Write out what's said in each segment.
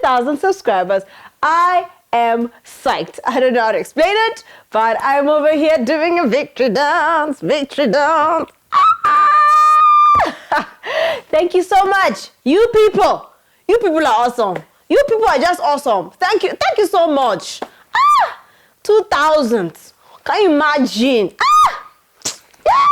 10,000 subscribers. I am psyched. I don't know how to explain it, but I'm over here doing a victory dance, victory dance. Thank you so much. You people are awesome. You people are just awesome. Thank you so much. 2,000. Can you imagine? Yeah.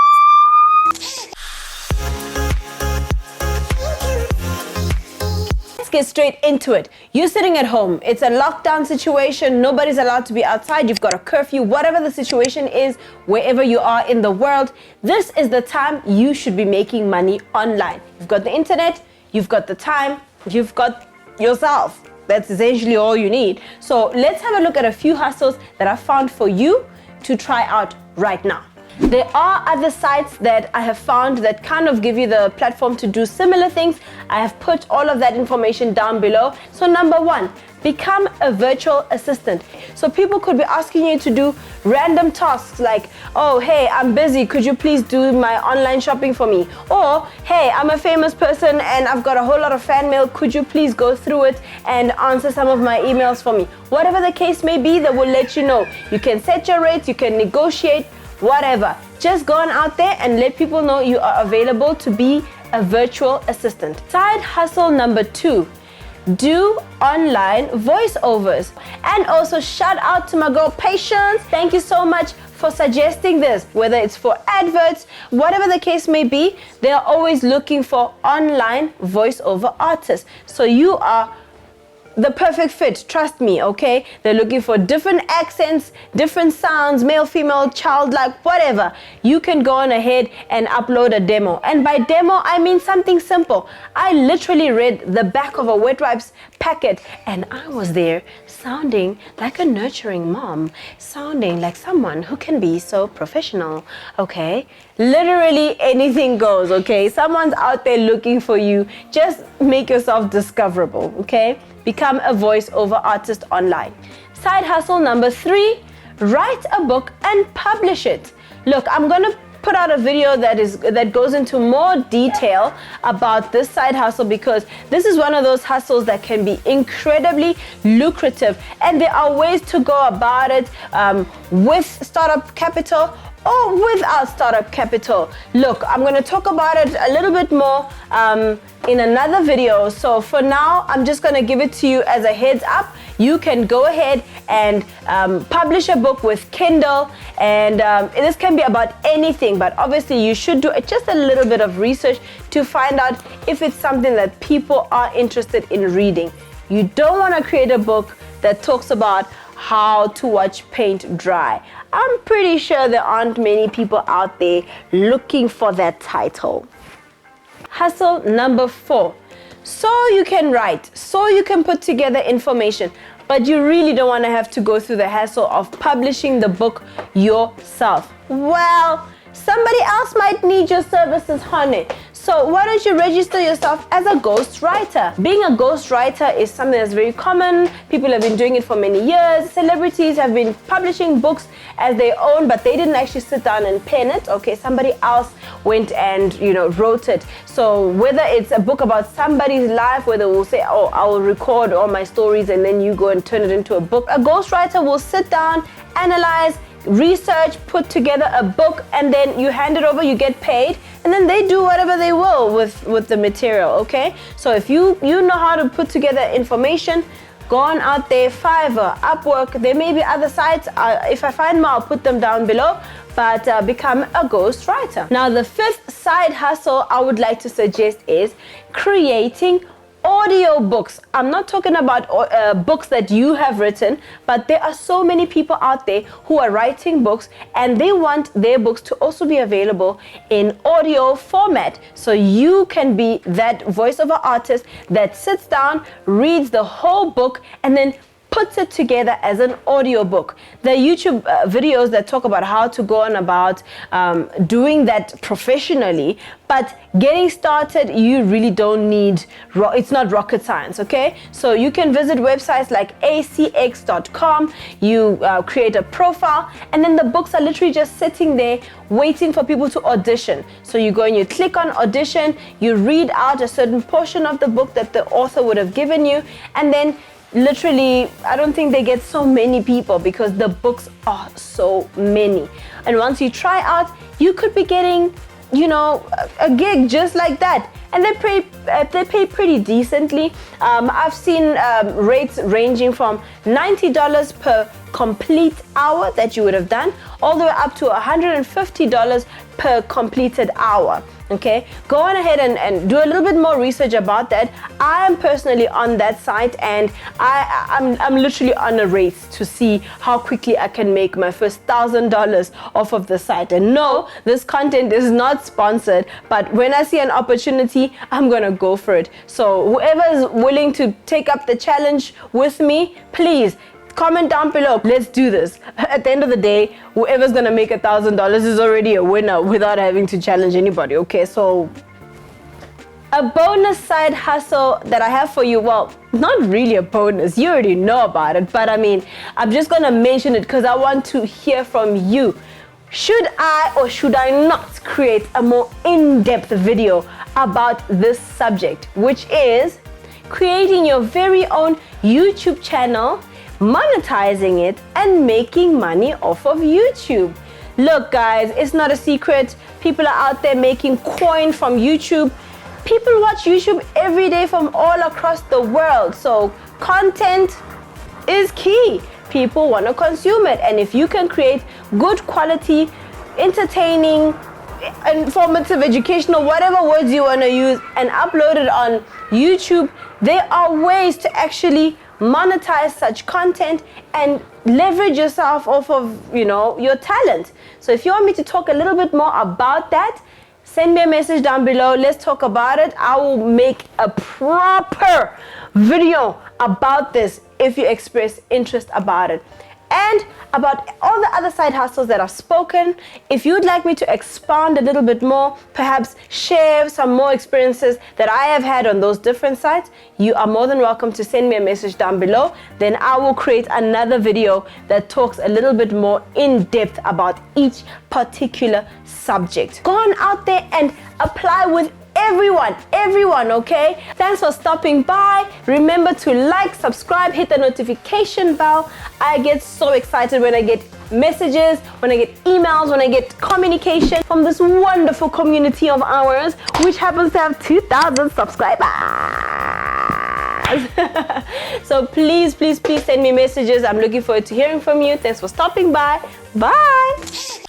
Let's get straight into it. You're sitting at home. It's a lockdown situation. Nobody's allowed to be outside. You've got a curfew. Whatever the situation is, wherever you are in the world, this is the time you should be making money online. You've got the internet. You've got the time. You've got yourself. That's essentially all you need. So let's have a look at a few hustles that I found for you to try out right now. There are other sites that I have found that kind of give you the platform to do similar things. I have put all of that information down below. So number one, become a virtual assistant. So people could be asking you to do random tasks like, oh, hey, I'm busy. Could you please do my online shopping for me? Or, hey, I'm a famous person and I've got a whole lot of fan mail. Could you please go through it and answer some of my emails for me? Whatever the case may be, that will let you know. You can set your rates, you can negotiate, whatever. Just go on out there and let people know you are available to be a virtual assistant. Side hustle number two, do online voiceovers. And also shout out to my girl Patience. Thank you so much for suggesting this. Whether it's for adverts, whatever the case may be, they are always looking for online voiceover artists. So you are the perfect fit, trust me, okay? They're looking for different accents, different sounds, male, female, childlike, whatever. You can go on ahead and upload a demo. And by demo, I mean something simple. I literally read the back of a wet wipes packet and I was there sounding like a nurturing mom, sounding like someone who can be so professional, okay? Literally anything goes, okay? Someone's out there looking for you. Just make yourself discoverable, okay? Become a voiceover artist online. Side hustle number three, write a book and publish it. Look, I'm gonna put out a video that goes into more detail about this side hustle because this is one of those hustles that can be incredibly lucrative, and there are ways to go about it with startup capital or without startup capital. Look, I'm going to talk about it a little bit more in another video. So for now, I'm just going to give it to you as a heads up. You can go ahead and publish a book with Kindle, and this can be about anything, but obviously you should do just a little bit of research to find out if it's something that people are interested in reading. You don't want to create a book that talks about how to watch paint dry. I'm pretty sure there aren't many people out there looking for that title. Hustle number four. So you can write, so you can put together information, but you really don't want to have to go through the hassle of publishing the book yourself. Well, somebody else might need your services, honey. So why don't you register yourself as a ghostwriter? Being a ghostwriter is something that's very common. People have been doing it for many years. Celebrities have been publishing books as their own, but they didn't actually sit down and pen it. Okay, somebody else went and wrote it. So whether it's a book about somebody's life, where they will say, oh, I will record all my stories and then you go and turn it into a book, a ghostwriter will sit down, analyze, research, put together a book, and then you hand it over, you get paid, and then they do whatever they will with the material, okay? So if you know how to put together information, go on out there, Fiverr, Upwork, there may be other sites. If I find more, I'll put them down below, but become a ghostwriter. Now, the fifth side hustle I would like to suggest is creating audio books. I'm not talking about books that you have written, but there are so many people out there who are writing books and they want their books to also be available in audio format. So you can be that voiceover artist that sits down, reads the whole book, and then puts it together as an audiobook. The YouTube videos that talk about how to go on about doing that professionally, but getting started, you really don't need, it's not rocket science, okay? So you can visit websites like acx.com, you create a profile, and then the books are literally just sitting there waiting for people to audition. So you go and you click on audition, you read out a certain portion of the book that the author would have given you, and then literally, I don't think they get so many people because the books are so many. And once you try out, you could be getting, you know, a gig just like that. And they pay pretty decently. I've seen rates ranging from $90 per complete hour that you would have done, all the way up to $150 per completed hour. Okay, go on ahead and do a little bit more research about that. I am personally on that site, and I'm literally on a race to see how quickly I can make my first $1,000 off of the site. And no, this content is not sponsored, but when I see an opportunity, I'm gonna go for it. So whoever is willing to take up the challenge with me, please comment down below. Let's do this. At the end of the day, whoever's gonna make $1,000 is already a winner without having to challenge anybody. Okay, so a bonus side hustle that I have for you, well, not really a bonus, you already know about it, but I mean, I'm just gonna mention it because I want to hear from you. Should I or should I not create a more in-depth video about this subject, which is creating your very own YouTube channel, monetizing it, and making money off of YouTube? Look guys, it's not a secret. People are out there making coin from YouTube. People watch YouTube every day from all across the world. So content is key. People want to consume it. And if you can create good quality, entertaining, informative, educational, whatever words you want to use, and upload it on YouTube, there are ways to actually monetize such content and leverage yourself off of, you know, your talent. So if you want me to talk a little bit more about that, send me a message down below. Let's talk about it. I will make a proper video about this if you express interest about it. And about all the other side hustles that I've spoken, if you'd like me to expand a little bit more, perhaps share some more experiences that I have had on those different sites, you are more than welcome to send me a message down below. Then I will create another video that talks a little bit more in depth about each particular subject. Go on out there and apply with everyone, okay? Thanks for stopping by. Remember to like, subscribe, hit the notification bell. I get so excited when I get messages, when I get emails, when I get communication from this wonderful community of ours, which happens to have 2,000 subscribers. So please send me messages. I'm looking forward to hearing from you. Thanks for stopping by. Bye.